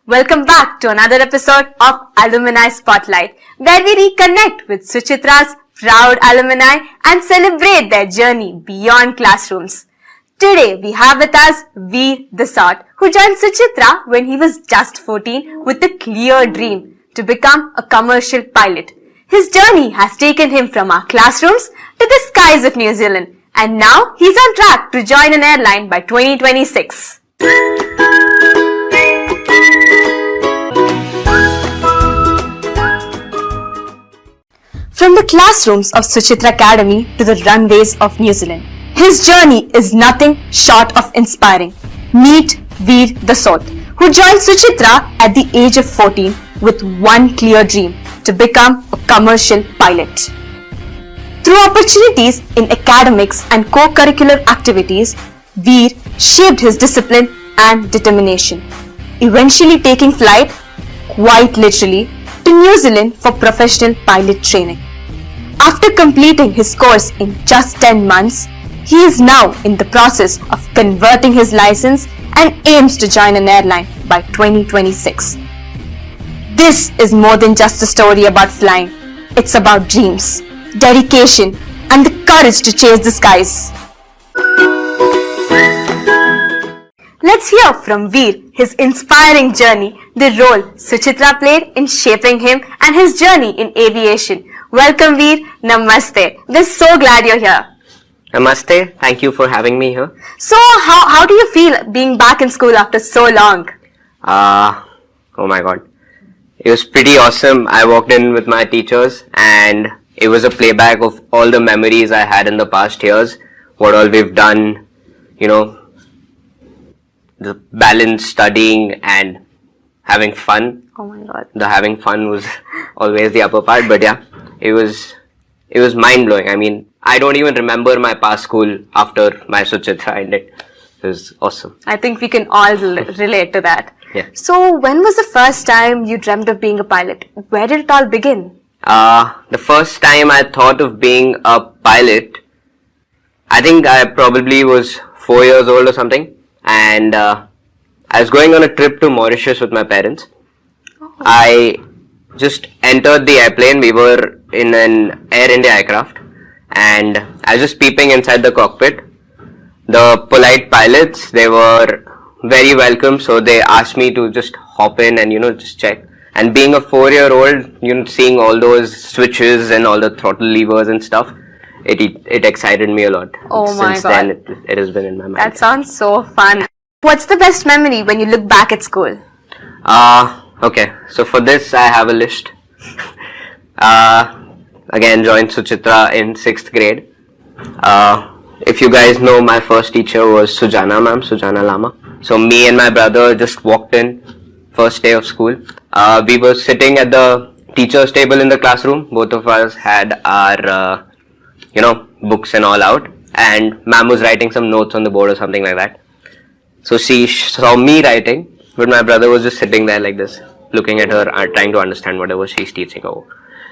Welcome back to another episode of Alumni Spotlight, where we reconnect with Suchitra's proud alumni and celebrate their journey beyond classrooms. Today we have with us Veer Dasot, who joined Suchitra when he was just 14 with a clear dream to become a commercial pilot. His journey has taken him from our classrooms to the skies of New Zealand, and now he's on track to join an airline by 2026. From the classrooms of Suchitra Academy to the runways of New Zealand, his journey is nothing short of inspiring. Meet Veer Dasot, who joined Suchitra at the age of 14 with one clear dream: to become a commercial pilot. Through opportunities in academics and co-curricular activities, Veer shaped his discipline and determination, eventually taking flight, quite literally, to New Zealand for professional pilot training. After completing his course in just 10 months, he is now in the process of converting his license and aims to join an airline by 2026. This is more than just a story about flying. It's about dreams, dedication, and the courage to chase the skies. Let's hear from Veer his inspiring journey, the role Suchitra played in shaping him, and his journey in aviation. Welcome, Veer. Namaste. We're so glad you're here. Namaste. Thank you for having me here. So, how do you feel being back in school after so long? Oh my God. It was pretty awesome. I walked in with my teachers and it was a playback of all the memories I had in the past years. What all we've done, the balance, studying and having fun. Oh my God. The having fun was always the upper part, but yeah, it was mind-blowing. I mean, I don't even remember my past school after my Suchitra ended. It was awesome. I think we can all relate to that. Yeah. So, when was the first time you dreamt of being a pilot? Where did it all begin? The first time I thought of being a pilot, I think I probably was 4 years old or something, and I was going on a trip to Mauritius with my parents. Oh. I just entered the airplane. We were in an Air India aircraft, and I was just peeping inside the cockpit. The polite pilots, they were very welcome, so they asked me to just hop in and just check. And being a 4-year-old, seeing all those switches and all the throttle levers and stuff, it excited me a lot. Oh my Since God. then, it has been in my mind. That sounds so fun. What's the best memory when you look back at school? Okay, so for this I have a list. Again, joined Suchitra in 6th grade. If you guys know, my first teacher was Sujana Lama. So me and my brother just walked in, first day of school. We were sitting at the teacher's table in the classroom. Both of us had our, books and all out. And ma'am was writing some notes on the board or something like that. So she saw me writing, but my brother was just sitting there like this, looking at her, trying to understand whatever she's teaching over.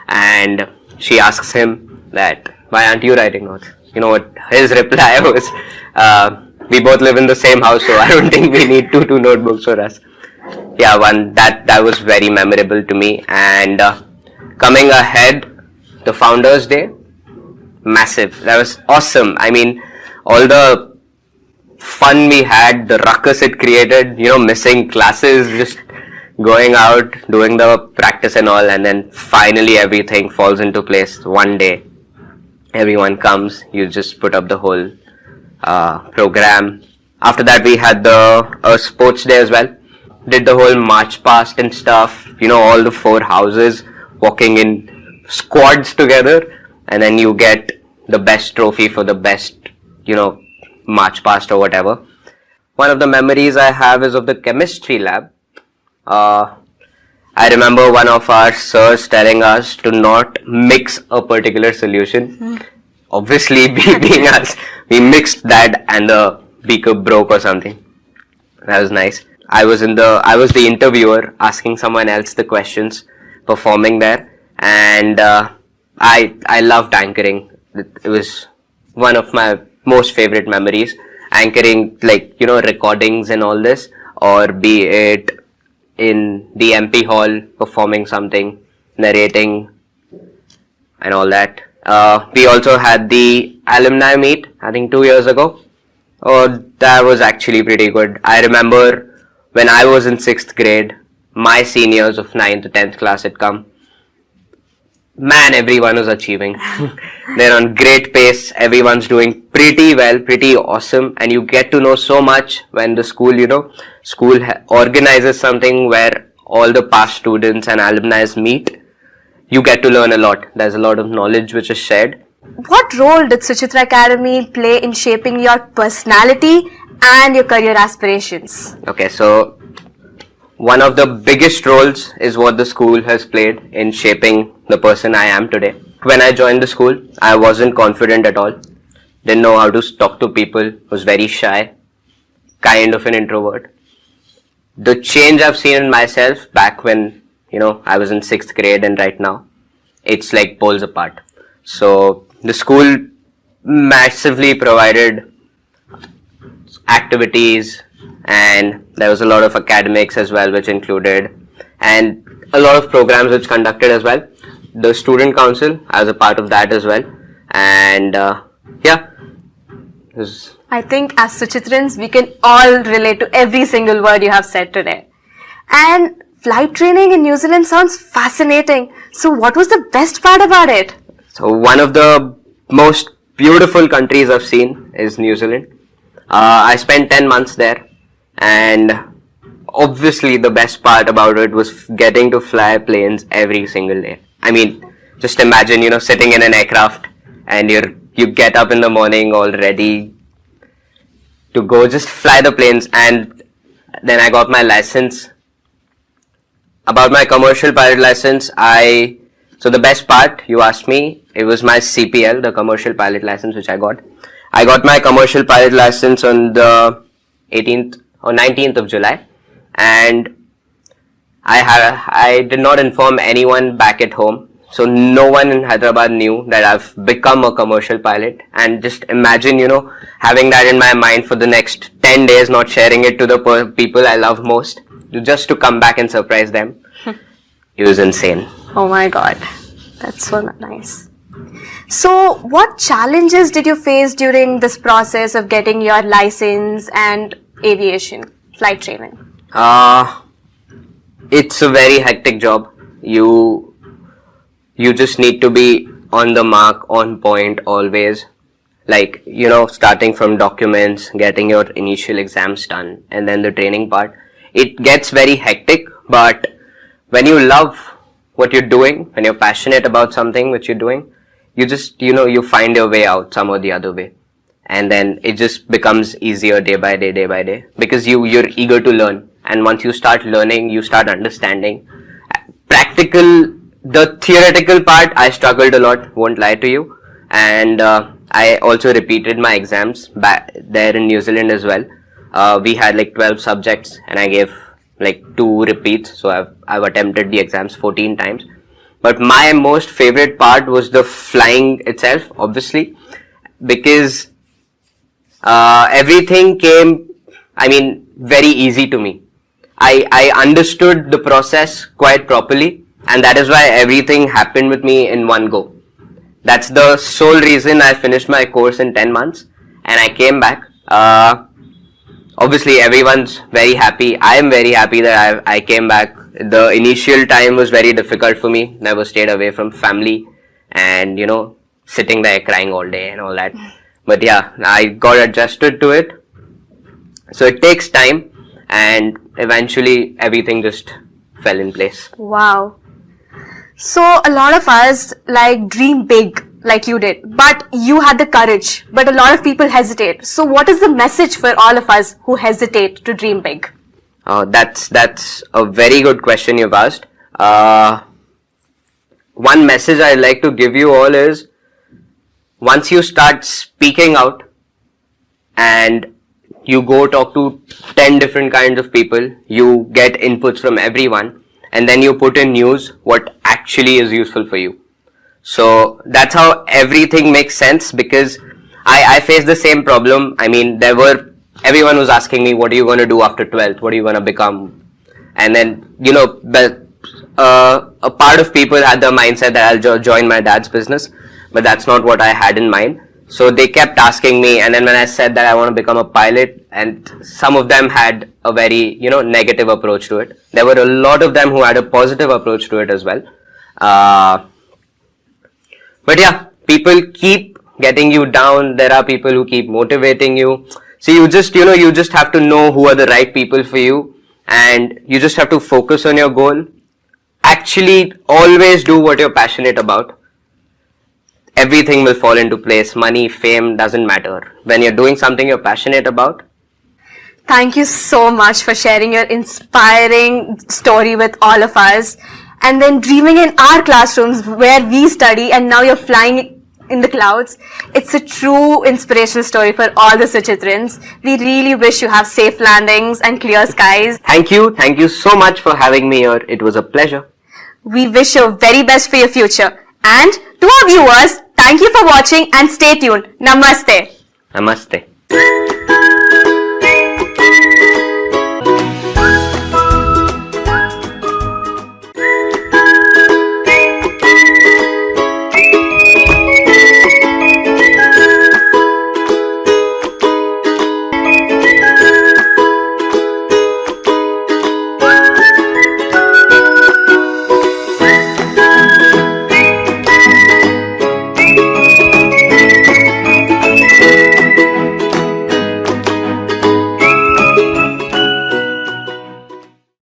And she asks him that, why aren't you writing notes? You know what his reply was? We both live in the same house, so I don't think we need two notebooks for us. Yeah, that was very memorable to me. And coming ahead, the Founders Day, massive. That was awesome. I mean, all the fun we had, the ruckus it created, missing classes, just going out, doing the practice and all, and then finally everything falls into place one day. Everyone comes, you just put up the whole program. After that we had the sports day as well. Did the whole march past and stuff, all the 4 houses walking in squads together, and then you get the best trophy for the best, march past or whatever. One of the memories I have is of the chemistry lab. I remember one of our sirs telling us to not mix a particular solution. Obviously, being us, we mixed that and the beaker broke or something. That was nice. I was the interviewer asking someone else the questions, performing there, and I loved anchoring. It was one of my most favorite memories. Anchoring, recordings and all this, or be it in the MP hall performing something, narrating and all that. We also had the alumni meet, I think 2 years ago. Oh, that was actually pretty good. I remember when I was in 6th grade, my seniors of 9th to 10th class had come. Man, everyone was achieving. They're on great pace. Everyone's doing pretty well, pretty awesome. And you get to know so much when the school, school organizes something where all the past students and alumni meet. You get to learn a lot. There's a lot of knowledge which is shared. What role did Suchitra Academy play in shaping your personality and your career aspirations? Okay, so one of the biggest roles is what the school has played in shaping the person I am today. When I joined the school, I wasn't confident at all. Didn't know how to talk to people, was very shy, kind of an introvert. The change I've seen in myself back when, I was in 6th grade and right now, it's like poles apart. So the school massively provided activities, and there was a lot of academics as well which included, and a lot of programs which conducted as well. The student council, I was a part of that as well, and I think as Suchitrans, we can all relate to every single word you have said today. And flight training in New Zealand sounds fascinating. So what was the best part about it? So one of the most beautiful countries I've seen is New Zealand. I spent 10 months there, and obviously the best part about it was getting to fly planes every single day. I mean, just imagine, sitting in an aircraft and you get up in the morning all ready to go just fly the planes. And then I got my license. About my commercial pilot license, so the best part, you asked me, it was my CPL, the commercial pilot license which I got. I got my commercial pilot license on the 18th or 19th of July, and I did not inform anyone back at home. So no one in Hyderabad knew that I've become a commercial pilot. And just imagine, having that in my mind for the next 10 days, not sharing it to the people I love most, just to come back and surprise them. It was insane. Oh my God, that's so nice. So what challenges did you face during this process of getting your license and aviation flight training? It's a very hectic job. You just need to be on the mark, on point always. Like, starting from documents, getting your initial exams done, and then the training part. It gets very hectic, but when you love what you're doing, when you're passionate about something which you're doing, you just, you find your way out some or the other way. And then it just becomes easier day by day, because you're eager to learn. And once you start learning, you start understanding. The theoretical part, I struggled a lot, won't lie to you. And I also repeated my exams back there in New Zealand as well. We had like 12 subjects, and I gave like 2 repeats. So I've attempted the exams 14 times. But my most favorite part was the flying itself, obviously, because everything came, very easy to me. I understood the process quite properly, and that is why everything happened with me in one go. That's the sole reason I finished my course in 10 months, and I came back. Obviously, everyone's very happy. I am very happy that I came back. The initial time was very difficult for me. Never stayed away from family, and sitting there crying all day and all that. But yeah, I got adjusted to it. So it takes time, and eventually everything just fell in place. Wow. So a lot of us dream big like you did, but you had the courage, but a lot of people hesitate. So what is the message for all of us who hesitate to dream big? That's a very good question you've asked. One message I'd like to give you all is, once you start speaking out and you go talk to 10 different kinds of people, you get inputs from everyone, and then you put in news what actually is useful for you. So that's how everything makes sense, because I faced the same problem. Everyone was asking me, what are you going to do after 12th? What are you going to become? And then, a part of people had the mindset that I'll join my dad's business, but that's not what I had in mind. So they kept asking me, and then when I said that I want to become a pilot, and some of them had a very, negative approach to it. There were a lot of them who had a positive approach to it as well. But yeah, people keep getting you down. There are people who keep motivating you. So you just have to know who are the right people for you, and you just have to focus on your goal. Actually, always do what you're passionate about. Everything will fall into place. Money, fame, doesn't matter. When you're doing something you're passionate about. Thank you so much for sharing your inspiring story with all of us. And then dreaming in our classrooms where we study, and now you're flying in the clouds. It's a true inspirational story for all the Suchitrans. We really wish you have safe landings and clear skies. Thank you. Thank you so much for having me here. It was a pleasure. We wish you very best for your future. And to our viewers, thank you for watching and stay tuned. Namaste. Namaste.